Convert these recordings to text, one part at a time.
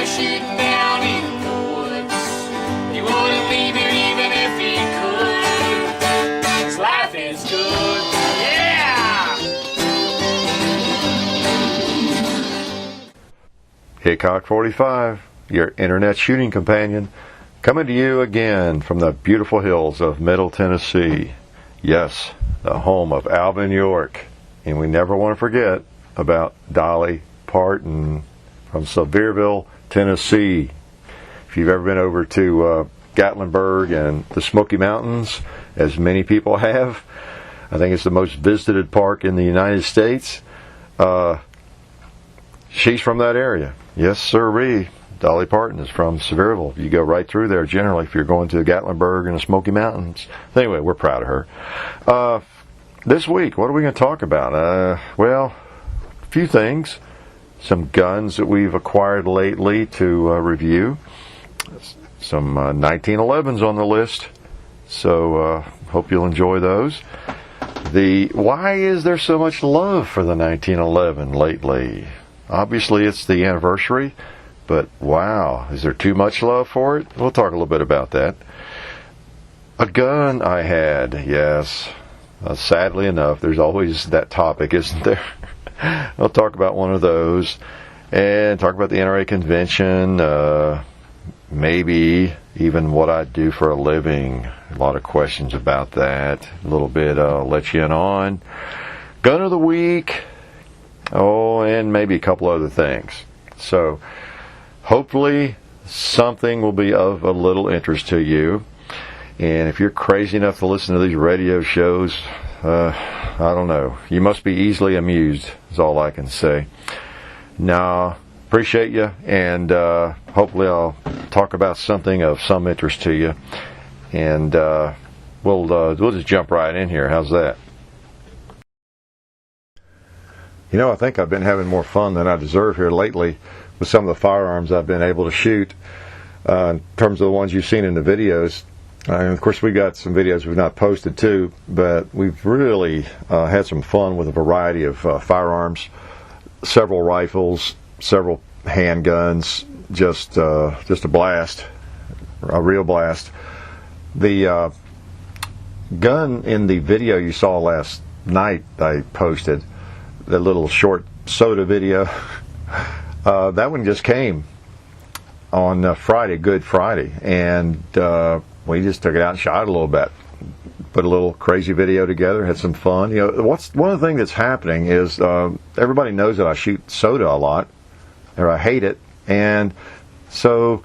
shooting down in the woods. He wouldn't leave it even if he could. 'Cause life is good, yeah! Hickok45, your internet shooting companion, coming to you again from the beautiful hills of Middle Tennessee. Yes, the home of Alvin York. And we never want to forget about Dolly Parton from Sevierville, Tennessee. If you've ever been over to Gatlinburg and the Smoky Mountains, as many people have, I think it's the most visited park in the United States. She's from that area. Yes, sirree. Dolly Parton is from Sevierville. You go right through there generally if you're going to Gatlinburg and the Smoky Mountains. Anyway, we're proud of her. This week, what are we going to talk about? Well, a few things. Some guns that we've acquired lately to review. Some 1911s on the list. So hope you'll enjoy those. Why is there so much love for the 1911 lately? Obviously, it's the anniversary. But wow, is there too much love for it? We'll talk a little bit about that. A gun I had, yes. Sadly enough, there's always that topic, isn't there? I'll talk about one of those and talk about the NRA convention, maybe even what I do for a living. A lot of questions about that. A little bit I'll let you in on. Gun of the week. Oh, and maybe a couple other things. So hopefully something will be of a little interest to you. And if you're crazy enough to listen to these radio shows, I don't know. You must be easily amused, is all I can say. Now, appreciate you, and hopefully I'll talk about something of some interest to you. And we'll just jump right in here. How's that? You know, I think I've been having more fun than I deserve here lately with some of the firearms I've been able to shoot. In terms of the ones you've seen in the videos, and of course we've got some videos we've not posted too, but we've really had some fun with a variety of firearms, several rifles, several handguns, just a blast, a real blast. The gun in the video you saw last night I posted, the little short soda video, that one just came on Friday, Good Friday, and we just took it out and shot it a little bit. Put a little crazy video together, had some fun. You know, one of the things that's happening is everybody knows that I shoot soda a lot, or I hate it, and so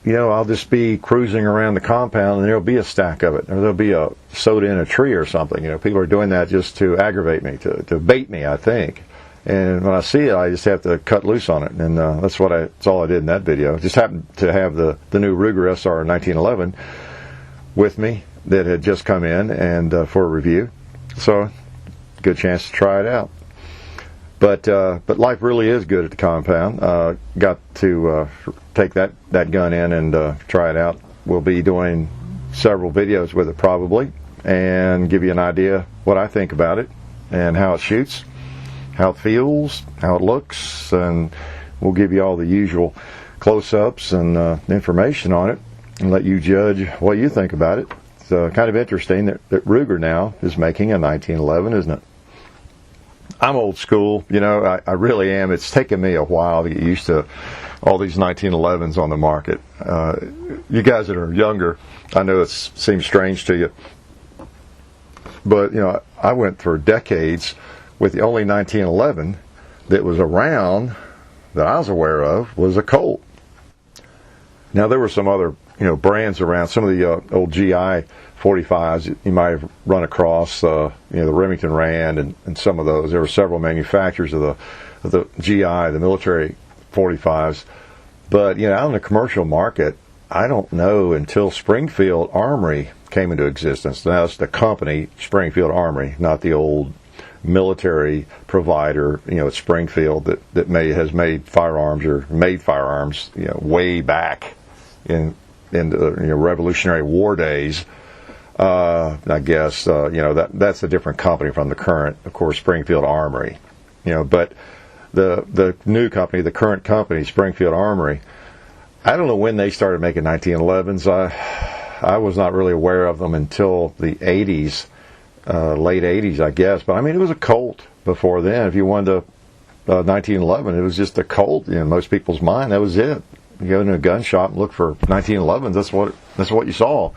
you know I'll just be cruising around the compound and there'll be a stack of it, or there'll be a soda in a tree or something. You know, people are doing that just to aggravate me, to bait me, I think. And when I see it, I just have to cut loose on it, and that's all I did in that video. Just happened to have the new Ruger SR 1911 with me that had just come in and for a review, so good chance to try it out. But life really is good at the compound. Got to take that gun in and try it out. We'll be doing several videos with it probably, and give you an idea what I think about it and how it shoots, how it feels, how it looks, and we'll give you all the usual close-ups and information on it and let you judge what you think about it. It's kind of interesting that Ruger now is making a 1911, isn't it? I'm old school, you know, I really am. It's taken me a while to get used to all these 1911s on the market. You guys that are younger, I know it seems strange to you, but you know, I went for decades with the only 1911 that was around that I was aware of was a Colt. Now there were some other brands around. Some of the old GI 45s you might have run across, the Remington Rand and some of those. There were several manufacturers of the GI, the military 45s. But out in the commercial market, I don't know until Springfield Armory came into existence. Now it's the company Springfield Armory, not the old military provider, at Springfield that has made firearms way back in the Revolutionary War days. I guess that's a different company from the current, of course, Springfield Armory. But the new company, the current company, Springfield Armory, I don't know when they started making 1911s. I was not really aware of them until the 80s, late 80s, I guess. But I mean, it was a Colt before then. If you wanted a 1911, it was just a Colt in most people's mind. That was it. You go into a gun shop and look for 1911s. That's what you saw.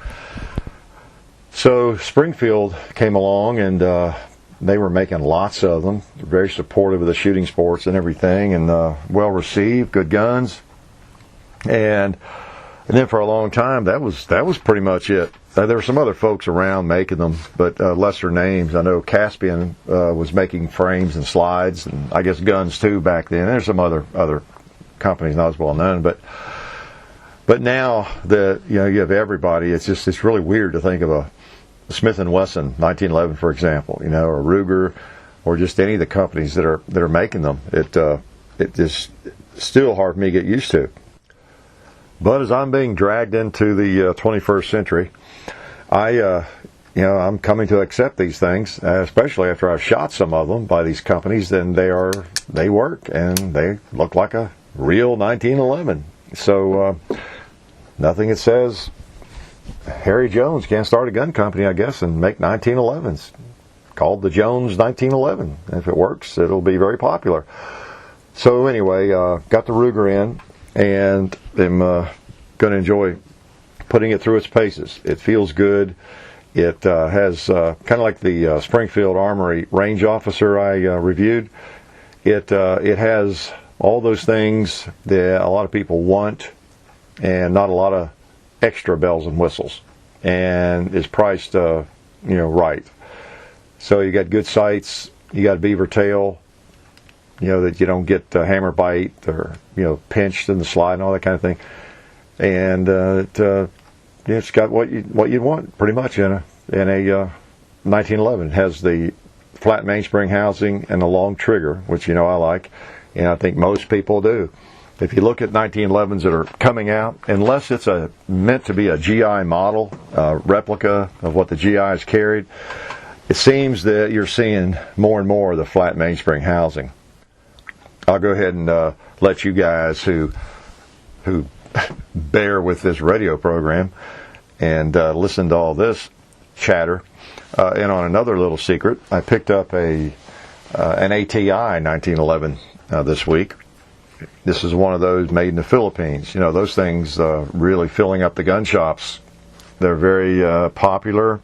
So Springfield came along, and they were making lots of them. Very supportive of the shooting sports and everything, and well received, good guns. And then for a long time, that was pretty much it. There were some other folks around making them, but lesser names. I know Caspian was making frames and slides, and I guess guns too back then. There's some other companies not as well known, but now that you have everybody, it's really weird to think of a Smith & Wesson 1911, for example, or Ruger, or just any of the companies that are making them. It is still hard for me to get used to. But as I'm being dragged into the 21st century, I'm coming to accept these things, especially after I've shot some of them by these companies. Then they work and they look like a real 1911. So nothing that says Harry Jones can't start a gun company, I guess, and make 1911s called the Jones 1911. If it works, it'll be very popular. So anyway, got the Ruger in, and I'm going to enjoy putting it through its paces. It feels good. It has kind of like the Springfield Armory Range Officer I reviewed. It has all those things that a lot of people want, and not a lot of extra bells and whistles, and is priced right. So you got good sights. You got a beaver tail. That you don't get hammer bite or pinched in the slide and all that kind of thing. And it's got what you'd want pretty much in a 1911. It has the flat mainspring housing and the long trigger, which I like, and I think most people do. If you look at 1911s that are coming out, unless it's meant to be a GI model, replica of what the GIs carried, it seems that you're seeing more and more of the flat mainspring housing. I'll go ahead and let you guys who bear with this radio program and listen to all this chatter. And on another little secret, I picked up an ATI 1911 this week. This is one of those made in the Philippines. Those things really filling up the gun shops. They're very popular,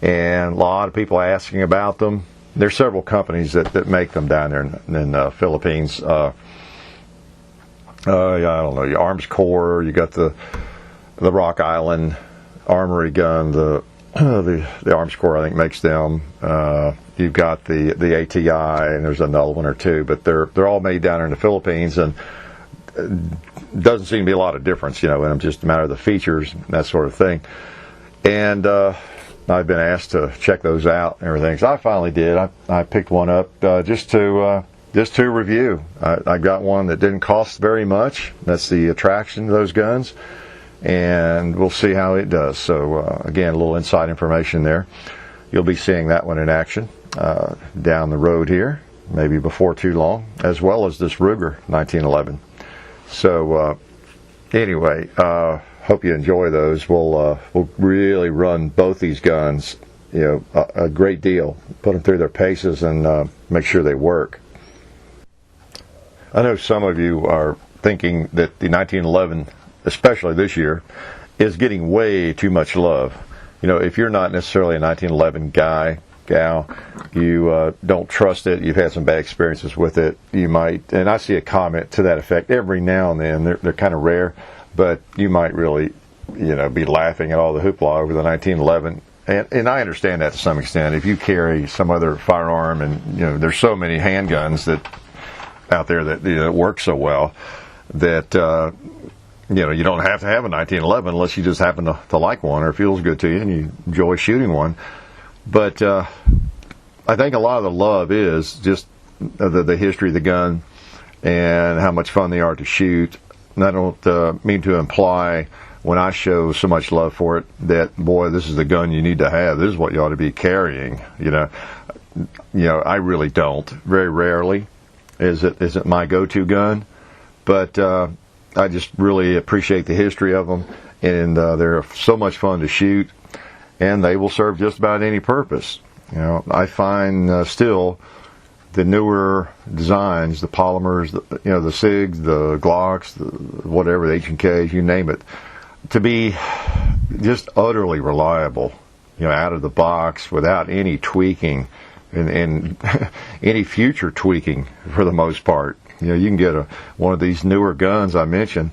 and a lot of people asking about them. There's several companies that make them down there in the Philippines. I don't know, Arms Corps. You got the Rock Island Armory gun. The Arms Corps, I think, makes them. You've got the ATI, and there's another one or two, but they're all made down there in the Philippines, and doesn't seem to be a lot of difference, in them, just a matter of the features, that sort of thing. And I've been asked to check those out and everything, so I finally did. I picked one up just to review. I got one that didn't cost very much. That's the attraction to those guns, and we'll see how it does. So again, a little inside information there. You'll be seeing that one in action down the road here, maybe before too long, as well as this Ruger 1911. So anyway, hope you enjoy those. We'll really run both these guns, a great deal. Put them through their paces and make sure they work. I know some of you are thinking that the 1911, especially this year, is getting way too much love. If you're not necessarily a 1911 guy, gal, you don't trust it, you've had some bad experiences with it, you might, and I see a comment to that effect every now and then. They're kind of rare, but you might really, be laughing at all the hoopla over the 1911. And I understand that to some extent. If you carry some other firearm, and there's so many handguns that out there that work so well that you don't have to have a 1911 unless you just happen to like one or it feels good to you and you enjoy shooting one. But I think a lot of the love is just the history of the gun and how much fun they are to shoot. And I don't mean to imply when I show so much love for it that, boy, this is the gun you need to have. This is what you ought to be carrying. I really don't. Very rarely. isn't my go-to gun, but I just really appreciate the history of them, and they're so much fun to shoot, and they will serve just about any purpose. You know, I find still the newer designs, the polymers, the SIGs, the Glocks, whatever, the H&Ks, you name it, to be just utterly reliable, out of the box without any tweaking and any future tweaking for the most part. You can get one of these newer guns I mentioned,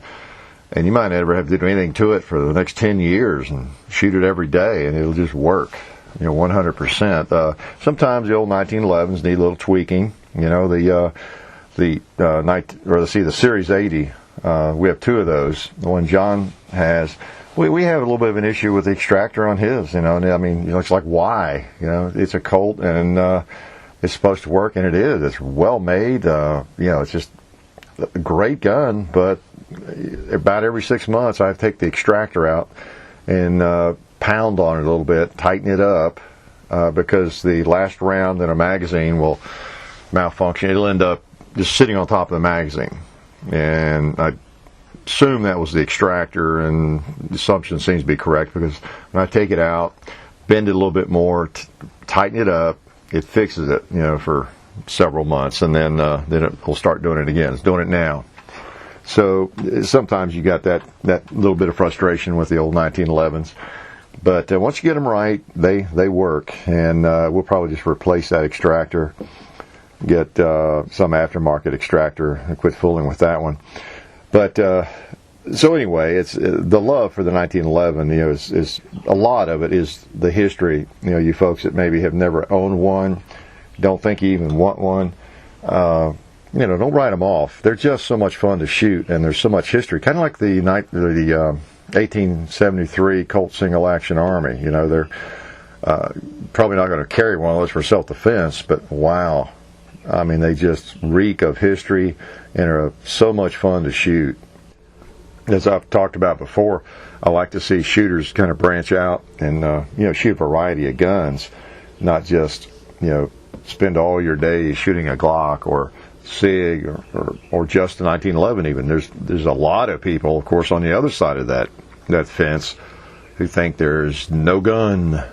and you might never have to do anything to it for the next 10 years and shoot it every day, and it'll just work. 100%. Sometimes the old 1911s need a little tweaking. The Series 80. We have two of those. The one John has, we have a little bit of an issue with the extractor on his. And I mean, it's like, why? It's a Colt, and it's supposed to work, and it is. It's well made. It's just a great gun, but about every 6 months I have to take the extractor out and pound on it a little bit, tighten it up, because the last round in a magazine will malfunction. It'll end up just sitting on top of the magazine, and I assume that was the extractor, and the assumption seems to be correct, because when I take it out, bend it a little bit more, tighten it up, it fixes it, for several months, and then it will start doing it again. It's doing it now. So sometimes you got that little bit of frustration with the old 1911s. But once you get them right, they work, and we'll probably just replace that extractor, get some aftermarket extractor, and quit fooling with that one. But so anyway, it's the love for the 1911. Is a lot of it is the history. You folks that maybe have never owned one, don't think you even want one. Don't write them off. They're just so much fun to shoot, and there's so much history. Kind of like the 1873 Colt Single Action Army. They're probably not going to carry one of those for self-defense, but wow. I mean, they just reek of history and are so much fun to shoot. As I've talked about before, I like to see shooters kind of branch out and shoot a variety of guns, not just spend all your days shooting a Glock or SIG or just a 1911 even. There's a lot of people, of course, on the other side of that fence who think there's no gun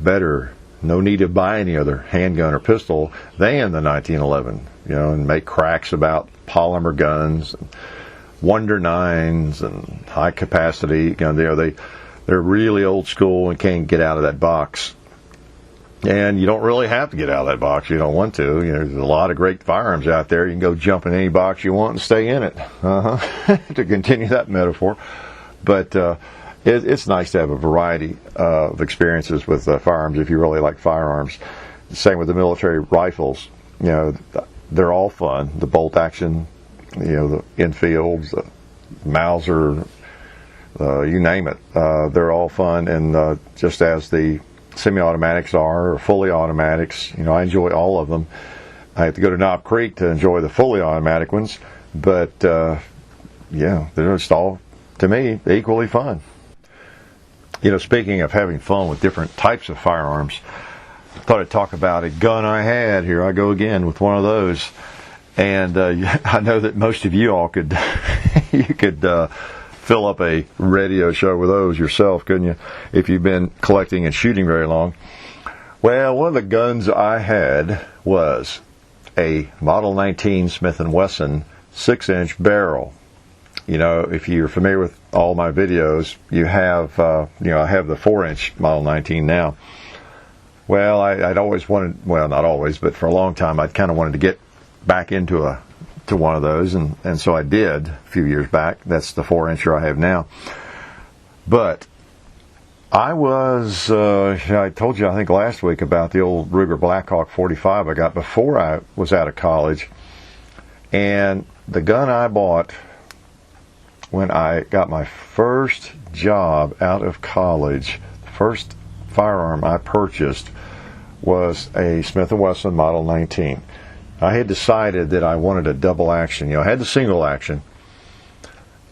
better, no need to buy any other handgun or pistol than the 1911, and make cracks about polymer guns and Wonder 9s and high capacity. They're really old school and can't get out of that box. And you don't really have to get out of that box. You don't want to. There's a lot of great firearms out there. You can go jump in any box you want and stay in it. To continue that metaphor. But it's nice to have a variety of experiences with firearms if you really like firearms. Same with the military rifles. They're all fun. The bolt action, the Enfields, the Mauser, you name it. They're all fun. And just as the semi-automatics are, or fully automatics, I enjoy all of them. I have to go to Knob Creek to enjoy the fully automatic ones, but they're just all, to me, equally fun. Speaking of having fun with different types of firearms, I thought I'd talk about a gun I had. Here I go again with one of those, and I know that most of you all could fill up a radio show with those yourself, couldn't you, if you've been collecting and shooting very long? Well, one of the guns I had was a Model 19 Smith & Wesson 6-inch barrel. If you're familiar with all my videos, you have, I have the 4-inch Model 19 now. Well, I'd always wanted, well, not always, but for a long time, I'd kind of wanted to get back into one of those, and so I did a few years back. That's the 4-incher I have now. But I was, I told you I think last week about the old Ruger Blackhawk 45 I got before I was out of college, and the gun I bought when I got my first job out of college, the first firearm I purchased was a Smith & Wesson Model 19. I had decided that I wanted a double action. I had the single action,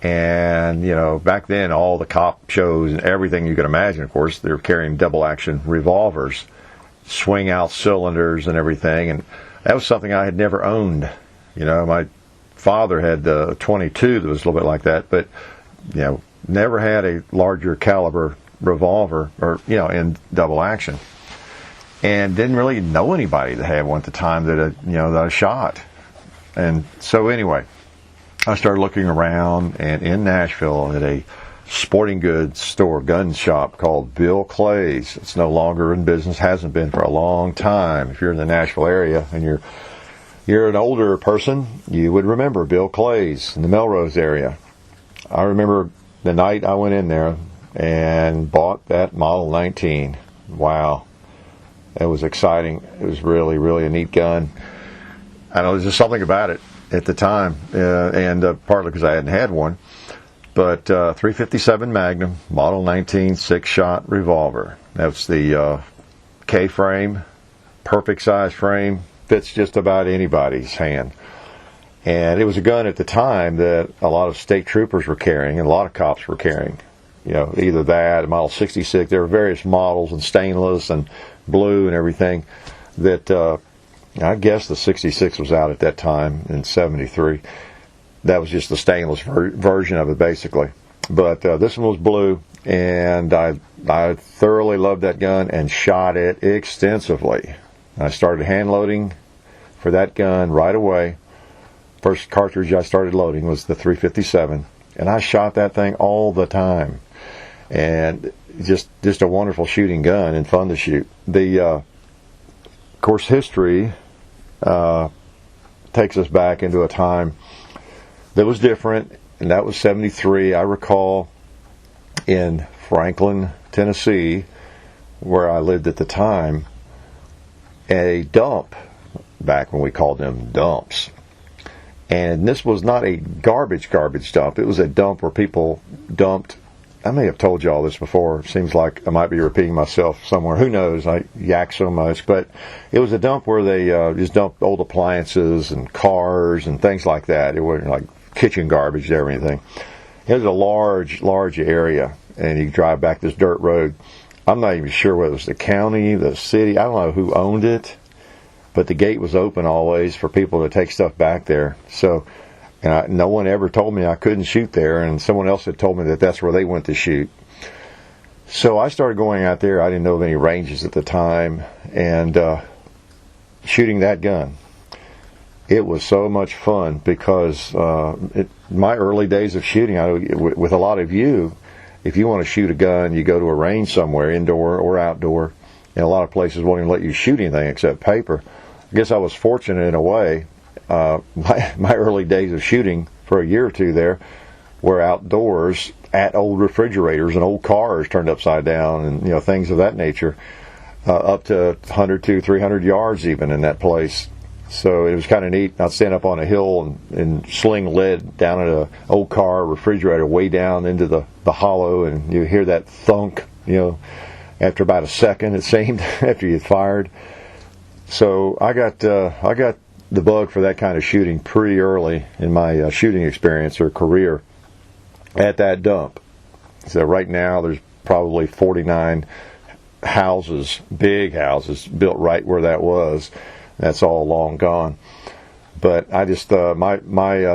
and back then all the cop shows and everything you could imagine, of course, they were carrying double action revolvers, swing out cylinders and everything, and that was something I had never owned. My father had the 22 that was a little bit like that, but never had a larger caliber revolver or in double action, and didn't really know anybody that had one at the time that I shot. And so anyway, I started looking around, and in Nashville at a sporting goods store, gun shop called Bill Clay's. It's no longer in business, hasn't been for a long time. If you're in the Nashville area and you're an older person, you would remember Bill Clay's in the Melrose area. I remember the night I went in there and bought that Model 19. Wow, it was exciting. It was really, really a neat gun. I know there's just something about it at the time, and partly because I hadn't had one. But 357 Magnum, Model 19, 6-shot revolver. That's the K-frame, perfect size frame, fits just about anybody's hand. And it was a gun at the time that a lot of state troopers were carrying, and a lot of cops were carrying. Either that, a Model 66. There were various models, and stainless and blue and everything. That I guess the 66 was out at that time in '73. That was just the stainless version of it, basically. But this one was blue, and I thoroughly loved that gun and shot it extensively. I started hand loading for that gun right away. First cartridge I started loading was the 357, and I shot that thing all the time. And just a wonderful shooting gun and fun to shoot. The course history takes us back into a time that was different, and that was '73. I recall in Franklin, Tennessee, where I lived at the time, a dump, back when we called them dumps. And this was not a garbage dump. It was a dump where people dumped. I may have told you all this before. It seems like I might be repeating myself somewhere. Who knows? I yak so much. But it was a dump where they just dumped old appliances and cars and things like that. It wasn't like kitchen garbage there or anything. It was a large area, and you drive back this dirt road. I'm not even sure whether it was the county, the city. I don't know who owned it, but the gate was open always for people to take stuff back there. So, no one ever told me I couldn't shoot there, and someone else had told me that that's where they went to shoot. So I started going out there. I didn't know of any ranges at the time, and shooting that gun. It was so much fun because my early days of shooting, with a lot of you, if you want to shoot a gun, you go to a range somewhere, indoor or outdoor, and a lot of places won't even let you shoot anything except paper. I guess I was fortunate in a way. My early days of shooting for a year or two there were outdoors at old refrigerators and old cars turned upside down, and things of that nature, up to 100 to 300 yards even in that place. So it was kind of neat. I'd stand up on a hill and sling lead down at an old car refrigerator way down into the hollow, and you hear that thunk, after about a second, it seemed, after you'd fired. So I got the bug for that kind of shooting pretty early in my shooting experience or career at that dump. So right now there's probably 49 houses, big houses, built right where that was. That's all long gone. But I just my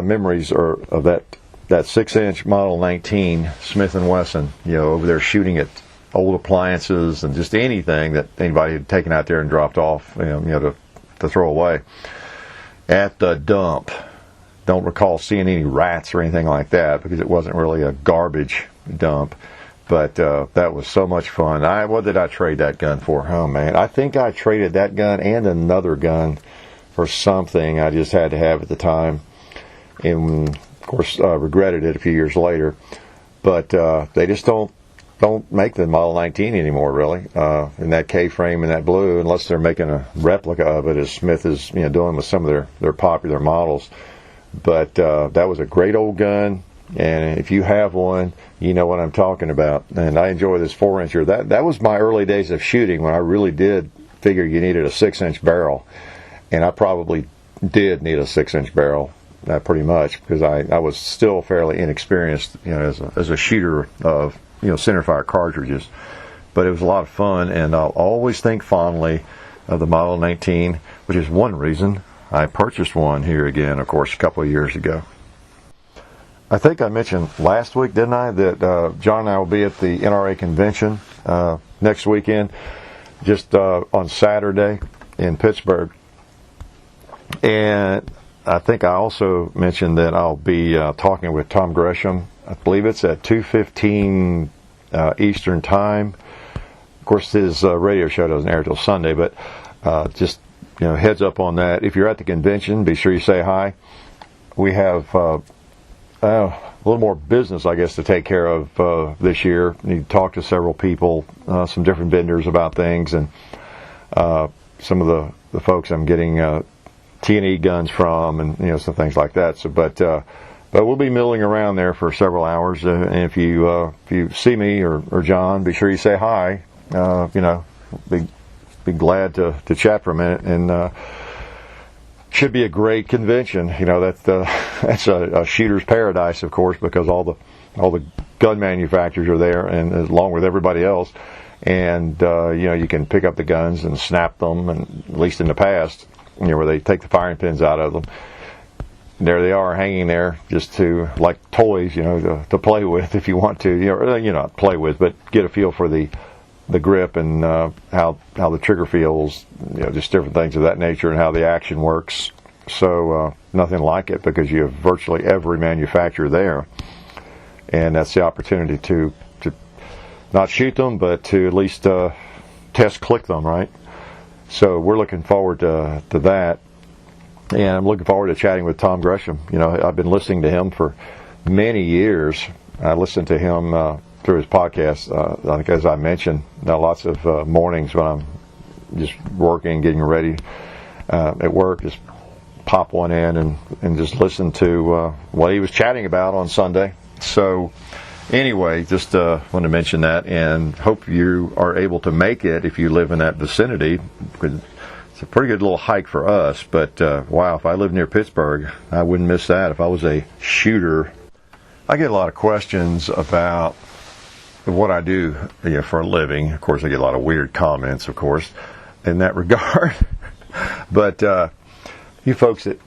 memories are of that 6-inch Model 19 Smith & Wesson, over there shooting at old appliances and just anything that anybody had taken out there and dropped off, to throw away. At the dump. Don't recall seeing any rats or anything like that because it wasn't really a garbage dump. But that was so much fun. What did I trade that gun for? Oh, man. I think I traded that gun and another gun for something I just had to have at the time. And, of course, regretted it a few years later. But they just don't make the Model 19 anymore, really, in that K-frame and that blue, unless they're making a replica of it, as Smith is doing with some of their popular models. But that was a great old gun. And if you have one, you know what I'm talking about. And I enjoy this 4-incher. That was my early days of shooting when I really did figure you needed a 6-inch barrel. And I probably did need a 6-inch barrel, pretty much, because I was still fairly inexperienced, as a shooter of centerfire cartridges. But it was a lot of fun, and I'll always think fondly of the Model 19, which is one reason I purchased one here again, of course, a couple of years ago. I think I mentioned last week, didn't I, that John and I will be at the NRA convention next weekend, just on Saturday in Pittsburgh. And I think I also mentioned that I'll be talking with Tom Gresham. I believe it's at 2:15 Eastern Time. Of course, his radio show doesn't air till Sunday, but just heads up on that. If you're at the convention, be sure you say hi. We have a little more business, I guess, to take care of this year. Need to talk to several people, some different vendors about things, and some of the folks I'm getting T&E guns from, and some things like that. So, but we'll be milling around there for several hours. And if you see me or John, be sure you say hi. Be glad to chat for a minute, and should be a great convention. That's a shooter's paradise, of course, because all the gun manufacturers are there, and along with everybody else. And you can pick up the guns and snap them, and at least in the past, where they take the firing pins out of them. There they are, hanging there, just like toys, to play with if you want to. Not play with, but get a feel for the grip and how the trigger feels, just different things of that nature, and how the action works. So nothing like it, because you have virtually every manufacturer there, and that's the opportunity to not shoot them, but to at least test click them, right? So we're looking forward to that, and I'm looking forward to chatting with Tom Gresham. I've been listening to him for many years. I listened to him through his podcast. I think, as I mentioned, lots of mornings when I'm just working, getting ready at work, just pop one in and just listen to what he was chatting about on Sunday. So anyway, just wanted to mention that, and hope you are able to make it if you live in that vicinity. It's a pretty good little hike for us, but wow, if I lived near Pittsburgh, I wouldn't miss that if I was a shooter. I get a lot of questions about what I do for a living. Of course, I get a lot of weird comments, of course, in that regard. But you folks that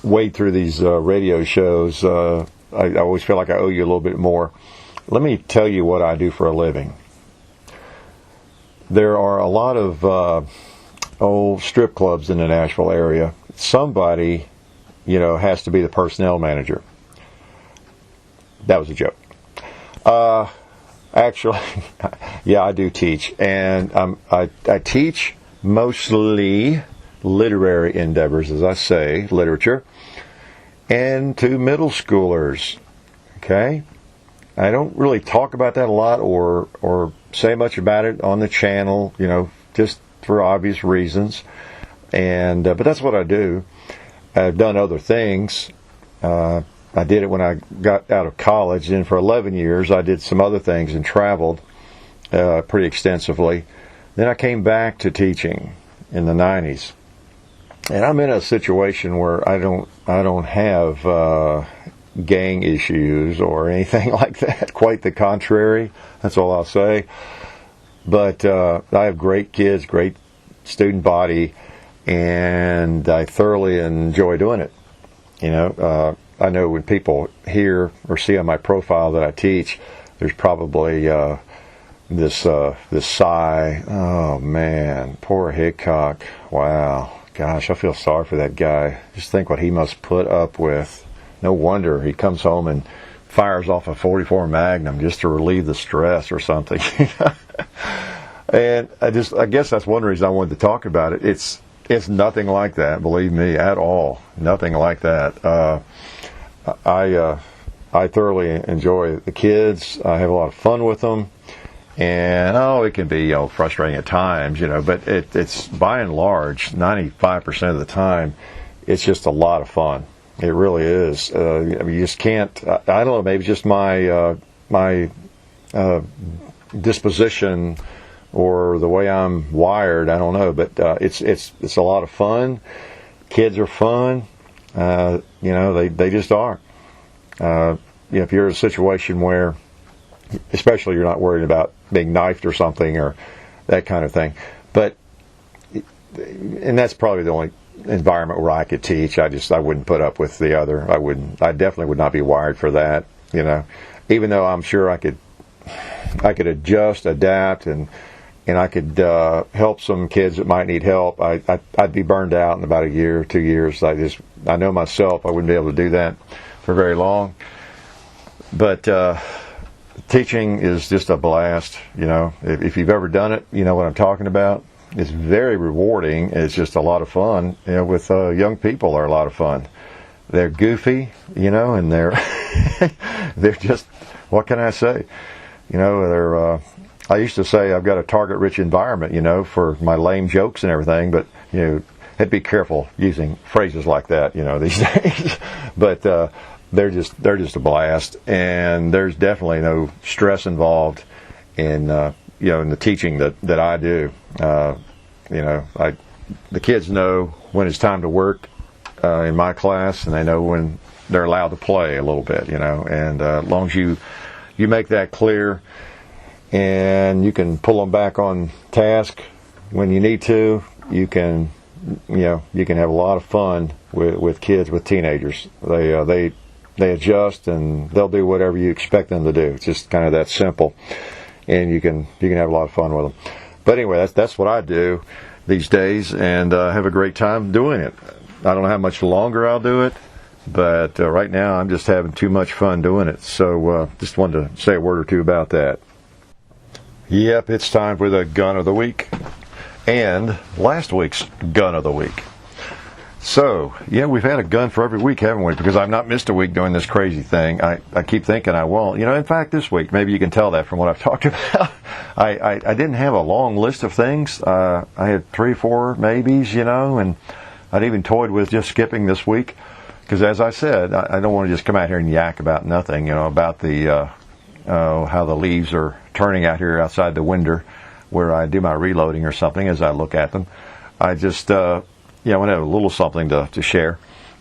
wade through these radio shows, I always feel like I owe you a little bit more. Let me tell you what I do for a living. There are a lot of old strip clubs in the Nashville area. Somebody, has to be the personnel manager. That was a joke. Actually, yeah, I do teach, and I teach mostly literary endeavors, as I say, literature, and to middle schoolers. Okay, I don't really talk about that a lot or say much about it on the channel, just for obvious reasons. And but that's what I do. I've done other things. I did it when I got out of college, and for 11 years I did some other things and traveled pretty extensively. Then I came back to teaching in the 90s, and I'm in a situation where I don't have gang issues or anything like that. Quite the contrary. That's all I'll say. But I have great kids, great student body, and I thoroughly enjoy doing it. I know when people hear or see on my profile that I teach, there's probably this sigh. Oh man, poor Hickok. Wow, gosh, I feel sorry for that guy. Just think what he must put up with. No wonder he comes home and fires off a .44 Magnum just to relieve the stress or something. And I guess that's one reason I wanted to talk about it. It's nothing like that, believe me, at all. Nothing like that. I thoroughly enjoy the kids. I have a lot of fun with them, and it can be frustrating at times, but it's by and large 95% of the time it's just a lot of fun. It really is. You just can't. I don't know. Maybe just my disposition or the way I'm wired. I don't know, but it's a lot of fun. Kids are fun. They just are. If you're in a situation where, especially, you're not worried about being knifed or something or that kind of thing, but and that's probably the only environment where I could teach. I wouldn't put up with the other. I definitely would not be wired for that, you know. Even though I'm sure I could adjust, adapt, and I could help some kids that might need help. I'd be burned out in about a year or 2 years. I know myself, I wouldn't be able to do that for very long. But teaching is just a blast, you know. If you've ever done it, you know what I'm talking about. It's very rewarding. It's just a lot of fun. You know, with young people are a lot of fun. They're goofy, you know, and they're they're just, what can I say? You know, they're. I used to say I've got a target-rich environment, you know, for my lame jokes and everything. But you know, had to be careful using phrases like that, you know, these days. But they're just a blast, and there's definitely no stress involved in you know, in the teaching that I do. You know, the kids know when it's time to work in my class, and they know when they're allowed to play a little bit, you know. And as long as you make that clear, and you can pull them back on task when you need to, you can have a lot of fun with kids, with teenagers. They adjust, and they'll do whatever you expect them to do. It's just kind of that simple, and you can have a lot of fun with them. But anyway, that's what I do these days, and have a great time doing it. I don't know how much longer I'll do it, but right now I'm just having too much fun doing it. So just wanted to say a word or two about that. Yep, it's time for the gun of the week, and last week's gun of the week. So, yeah, we've had a gun for every week, haven't we? Because I've not missed a week doing this crazy thing. I keep thinking I won't. You know, in fact, this week, maybe you can tell that from what I've talked about, I didn't have a long list of things. I had 3 or 4 maybes, you know, and I'd even toyed with just skipping this week. Because as I said, I don't want to just come out here and yak about nothing, you know, about the how the leaves are turning out here outside the window where I do my reloading or something as I look at them. I just... I want to have a little something to share.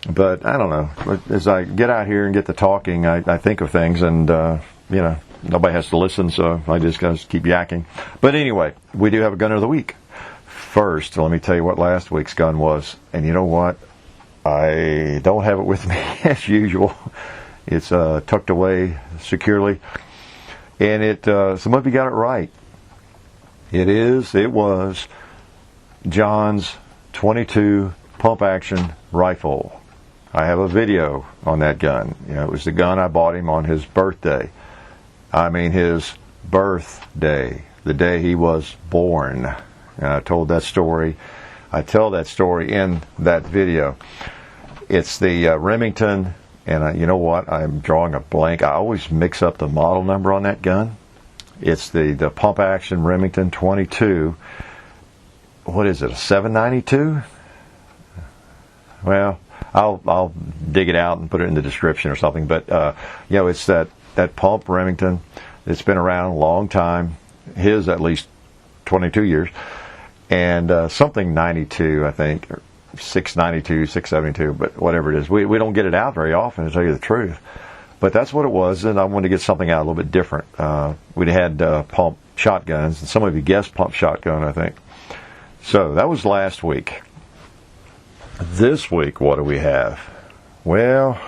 But I don't know. As I get out here and get to talking, I think of things, and, you know, nobody has to listen, so I just got to keep yakking. But anyway, we do have a gun of the week. First, let me tell you what last week's gun was. And you know what? I don't have it with me as usual. It's tucked away securely. And some of you got it right. It was John's 22 pump action rifle. I have a video on that gun. You know, it was the gun I bought him on his birthday. I mean his birthday, the day he was born. And I told that story. I tell that story in that video. It's the Remington, and you know what? I'm drawing a blank. I always mix up the model number on that gun. It's the pump action Remington 22. What is it, a 792? Well, I'll dig it out and put it in the description or something. But you know, it's that pump Remington. It's been around a long time. His at least 22 years, and something 92, I think, or 692, 672, but whatever it is, we don't get it out very often, to tell you the truth. But that's what it was, and I wanted to get something out a little bit different. We'd had pump shotguns, and some of you guessed pump shotgun, I think. So that was last week. This week, what do we have? Well,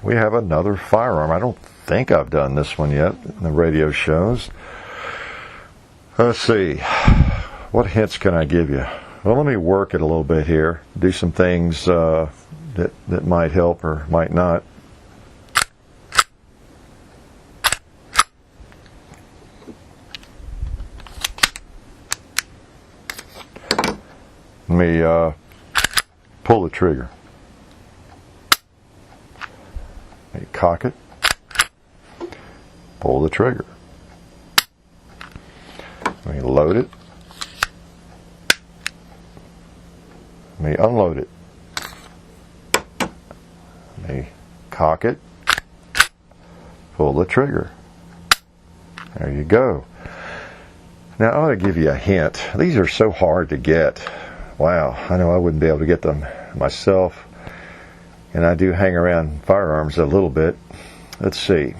we have another firearm. I don't think I've done this one yet in the radio shows. Let's see. What hints can I give you? Well, let me work it a little bit here. Do some things that might help or might not. Let me pull the trigger. Let me cock it. Pull the trigger. Let me load it. Let me unload it. Let me cock it. Pull the trigger. There you go. Now I ought to give you a hint. These are so hard to get. Wow, I know I wouldn't be able to get them myself, and I do hang around firearms a little bit. Let's see.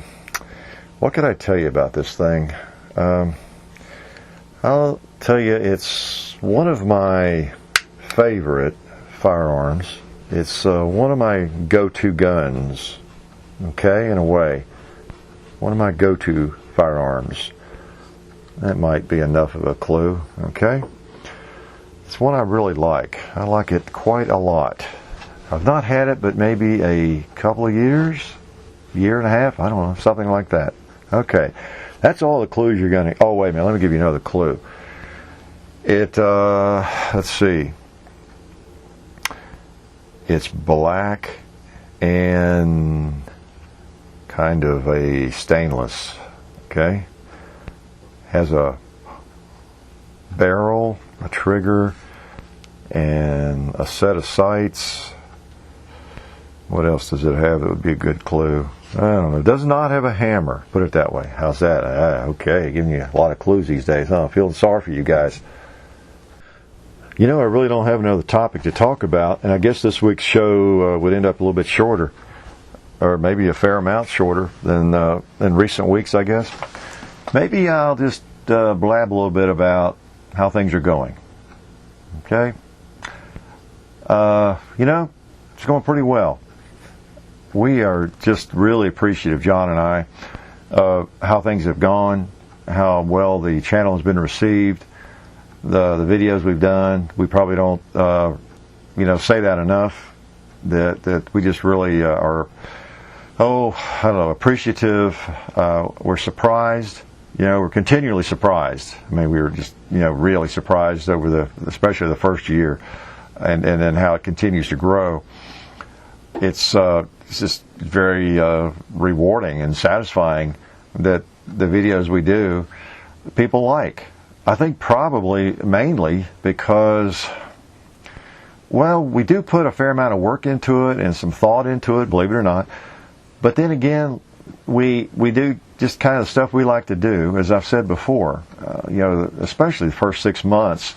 What could I tell you about this thing? I'll tell you, it's one of my favorite firearms. It's one of my go-to guns, okay, in a way. One of my go-to firearms. That might be enough of a clue, okay? It's one I really like. I like it quite a lot. I've not had it but maybe a couple of years, year and a half, I don't know, something like that. Okay, that's all the clues you're going to... Oh, wait a minute, let me give you another clue. Let's see. It's black and kind of a stainless, okay? Has a barrel, a trigger, and a set of sights. What else does it have that would be a good clue? I don't know. It does not have a hammer. Put it that way. How's that? Okay, giving you a lot of clues these days, huh? I'm feeling sorry for you guys. You know, I really don't have another topic to talk about, and I guess this week's show would end up a little bit shorter, or maybe a fair amount shorter than recent weeks, I guess. Maybe I'll just blab a little bit about how things are going. Okay? You know, it's going pretty well. We are just really appreciative, John and I, of how things have gone, how well the channel has been received, the videos we've done. We probably don't, say that enough, that we just really are, I don't know, appreciative. We're surprised. We're continually surprised. I mean, we were just, really surprised over especially the first year, and then how it continues to grow. It's just very rewarding and satisfying that the videos we do, people like. I think probably mainly because, well, we do put a fair amount of work into it and some thought into it, believe it or not. But then again, we do just kind of the stuff we like to do, as I've said before. Especially the first 6 months.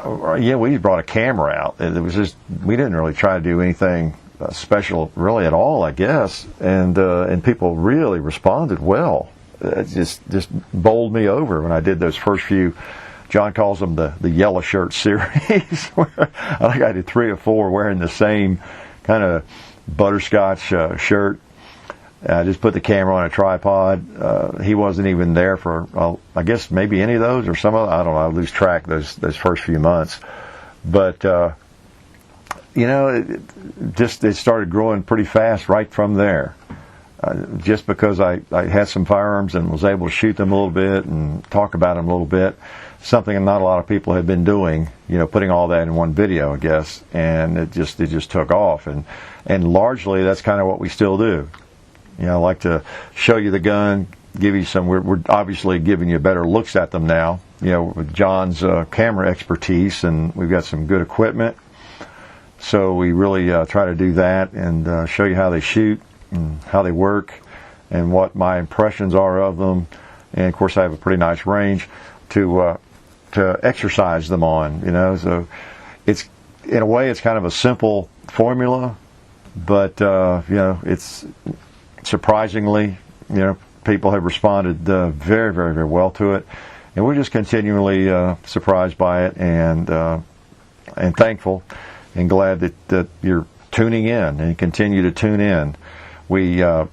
We brought a camera out. It was just, we didn't really try to do anything special really at all, I guess. And people really responded well. It just bowled me over when I did those first few. John calls them the yellow shirt series. Where I think I did 3 or 4 wearing the same kind of butterscotch shirt. I just put the camera on a tripod. He wasn't even there for, I guess maybe any of those or some of them. I don't know. I lose track those first few months. But, it started growing pretty fast right from there. Just because I had some firearms and was able to shoot them a little bit and talk about them a little bit. Something not a lot of people had been doing, putting all that in one video, I guess. And it just took off. And largely that's kind of what we still do. I like to show you the gun, give you some, we're obviously giving you better looks at them now, with John's camera expertise, and we've got some good equipment. So we really try to do that and show you how they shoot and how they work and what my impressions are of them. And of course I have a pretty nice range to exercise them on, so it's, in a way, it's kind of a simple formula, but it's surprisingly, people have responded very, very, very well to it, and we're just continually surprised by it and thankful and glad that you're tuning in and continue to tune in. We are,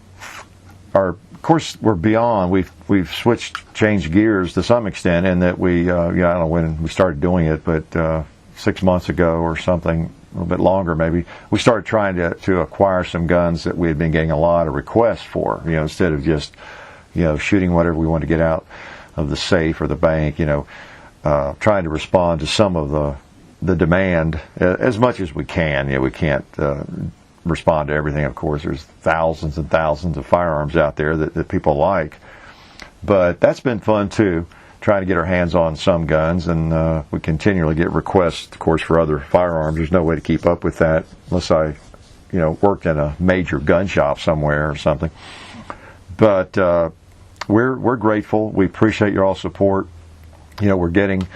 of course, we're beyond. We've changed gears to some extent, in that we, I don't know when we started doing it, but 6 months ago or something, a little bit longer maybe, we started trying to acquire some guns that we had been getting a lot of requests for, instead of just, shooting whatever we want to get out of the safe or the bank, trying to respond to some of the demand as much as we can. We can't respond to everything, of course. There's thousands and thousands of firearms out there that people like. But that's been fun too, trying to get our hands on some guns, and we continually get requests, of course, for other firearms. There's no way to keep up with that unless I, worked in a major gun shop somewhere or something. But we're grateful. We appreciate your all support. We're getting,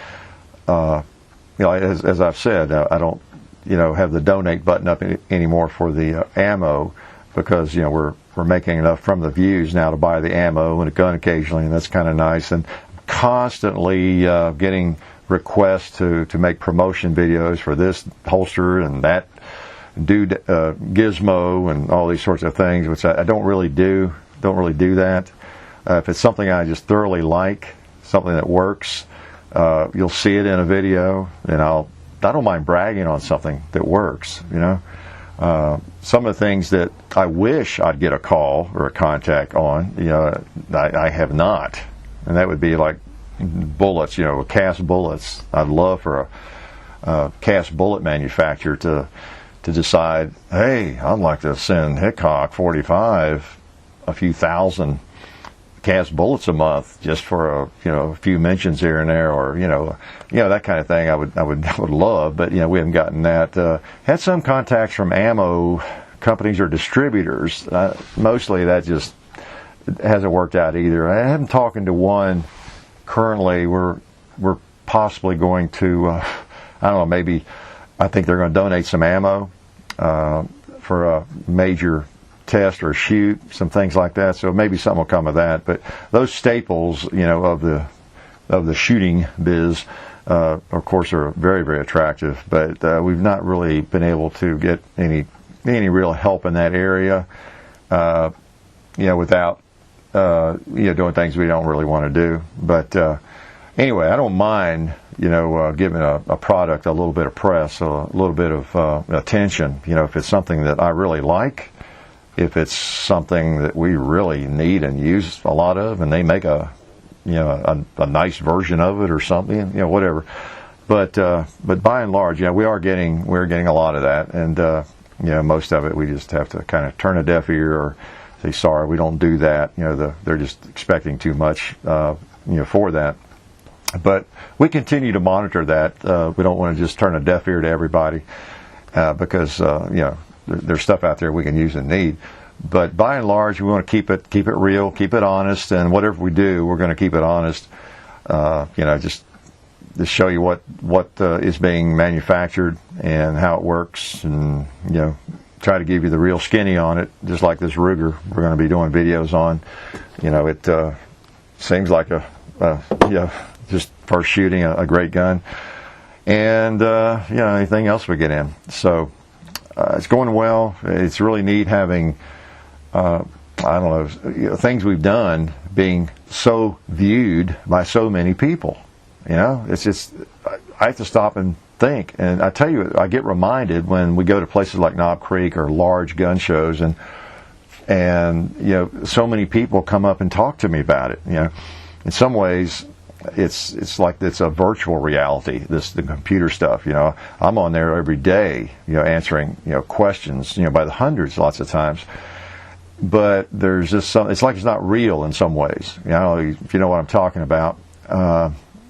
as I've said, I don't, have the donate button up anymore for the ammo, because we're making enough from the views now to buy the ammo and a gun occasionally, and that's kind of nice. And constantly getting requests to make promotion videos for this holster and that gizmo and all these sorts of things, which I don't really do. Don't really do that. If it's something I just thoroughly like, something that works, you'll see it in a video, and I don't mind bragging on something that works. Some of the things that I wish I'd get a call or a contact on, I have not, and that would be like bullets, cast bullets. I'd love for a cast bullet manufacturer to decide, hey, I'd like to send Hickok45 a few thousand cast bullets a month just for a few mentions here and there, or that kind of thing. I would love, but we haven't gotten that. Had some contacts from ammo companies or distributors. Mostly that just hasn't worked out either. I am talking to one currently. We're possibly going to I don't know, maybe I think they're going to donate some ammo for a major test or shoot, some things like that. So maybe something will come of that. But those staples, of the shooting biz, of course, are very, very attractive. But we've not really been able to get any real help in that area, without doing things we don't really want to do. But anyway, I don't mind giving a product a little bit of press, a little bit of attention. If it's something that I really like, if it's something that we really need and use a lot of, and they make a nice version of it or something, whatever. But by and large, we're getting a lot of that, and most of it we just have to kind of turn a deaf ear or say sorry, we don't do that. They're just expecting too much, for that. But we continue to monitor that. We don't want to just turn a deaf ear to everybody, because there's stuff out there we can use and need. But by and large, we want to keep it real, keep it honest, and whatever we do, we're going to keep it honest. Just show you what is being manufactured and how it works, and try to give you the real skinny on it. Just like this Ruger, we're going to be doing videos on. It seems like just first shooting a great gun, and anything else we get in. So it's going well. It's really neat having things we've done being so viewed by so many people. It's just, I have to stop and think. And I tell you, I get reminded when we go to places like Knob Creek or large gun shows, and so many people come up and talk to me about it. In some ways, it's like it's a virtual reality, the computer stuff. I'm on there every day, answering questions, by the hundreds lots of times. But there's just it's like it's not real in some ways. If you know what I'm talking about.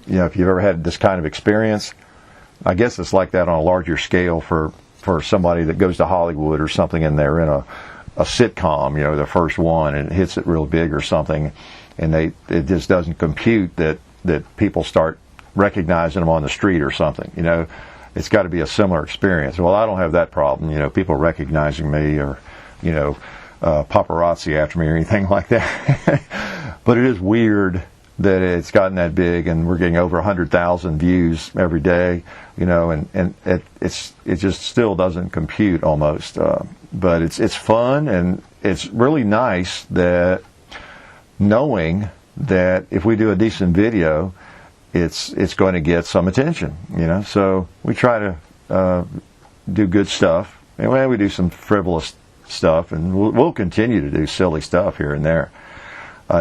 If you've ever had this kind of experience, I guess it's like that on a larger scale for somebody that goes to Hollywood or something, and they're in a sitcom, the first one, and it hits it real big or something, and it just doesn't compute that people start recognizing them on the street or something. It's got to be a similar experience. Well, I don't have that problem. People recognizing me, or paparazzi after me or anything like that. But it is weird that it's gotten that big, and we're getting over 100,000 views every day. And it just still doesn't compute almost. But it's fun, and it's really nice that knowing that if we do a decent video, it's going to get some attention. So we try to do good stuff, and we do some frivolous stuff, and we'll continue to do silly stuff here and there.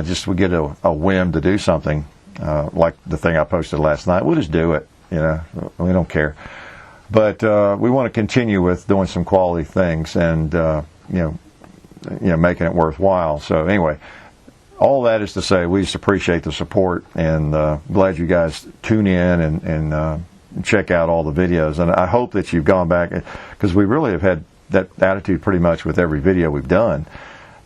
Just we get a whim to do something, like the thing I posted last night. We'll just do it. We don't care. But we want to continue with doing some quality things, and making it worthwhile. So anyway, all that is to say, we just appreciate the support, and glad you guys tune in and check out all the videos. And I hope that you've gone back, because we really have had that attitude pretty much with every video we've done,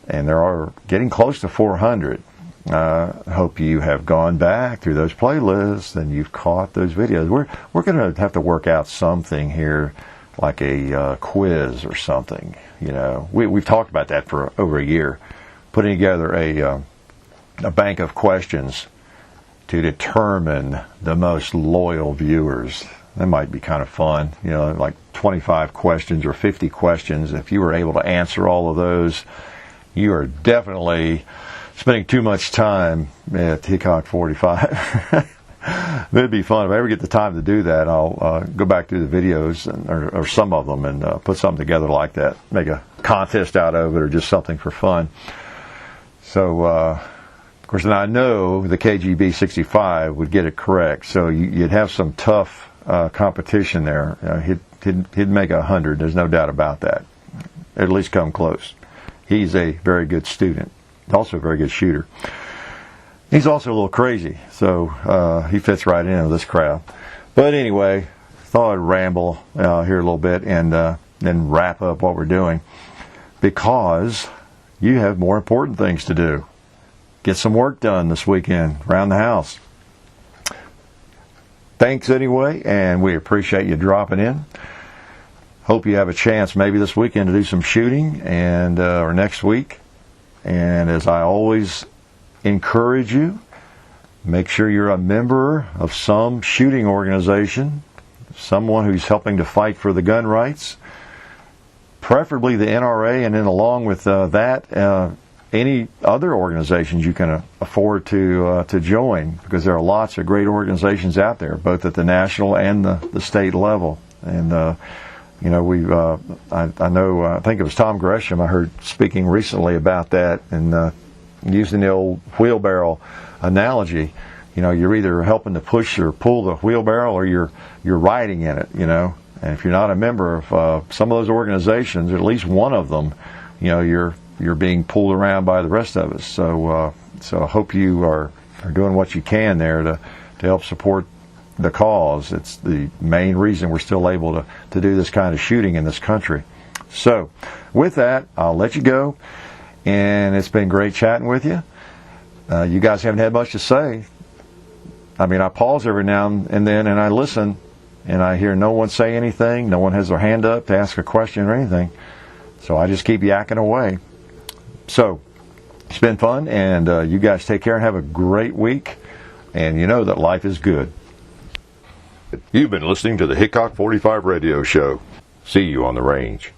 and there are getting close to 400. I hope you have gone back through those playlists and you've caught those videos. We're going to have to work out something here, like a quiz or something. We've talked about that for over a year, putting together a bank of questions to determine the most loyal viewers. That might be kind of fun, you know, like 25 questions or 50 questions. If you were able to answer all of those, you are definitely spending too much time at Hickok45. It'd be fun. If I ever get the time to do that, I'll go back through the videos or some of them and put something together like that. Make a contest out of it or just something for fun. So, of course, and I know the KGB 65 would get it correct. So you'd have some tough competition there. He'd make 100. There's no doubt about that. At least come close. He's a very good student. Also a very good shooter. He's also a little crazy, so he fits right into this crowd. But anyway, thought I'd ramble here a little bit and then wrap up what we're doing, because you have more important things to do. Get some work done this weekend around the house. Thanks anyway, and we appreciate you dropping in. Hope you have a chance maybe this weekend to do some shooting and or next week. And as I always encourage you, make sure you're a member of some shooting organization, someone who's helping to fight for the gun rights, preferably the NRA, and then along with that, any other organizations you can afford to join, because there are lots of great organizations out there, both at the national and the state level. And you know, I think it was Tom Gresham I heard speaking recently about that, and using the old wheelbarrow analogy. You know, you're either helping to push or pull the wheelbarrow, or you're riding in it, you know. And if you're not a member of some of those organizations, or at least one of them, you know, you're being pulled around by the rest of us. So I hope you are doing what you can there to help support the cause. It's the main reason we're still able to do this kind of shooting in this country. So with that, I'll let you go. And it's been great chatting with you. You guys haven't had much to say. I mean, I pause every now and then and I listen, and I hear no one say anything. No one has their hand up to ask a question or anything. So I just keep yakking away. So it's been fun, and you guys take care and have a great week. And you know that life is good. You've been listening to the Hickok45 radio show. See you on the range.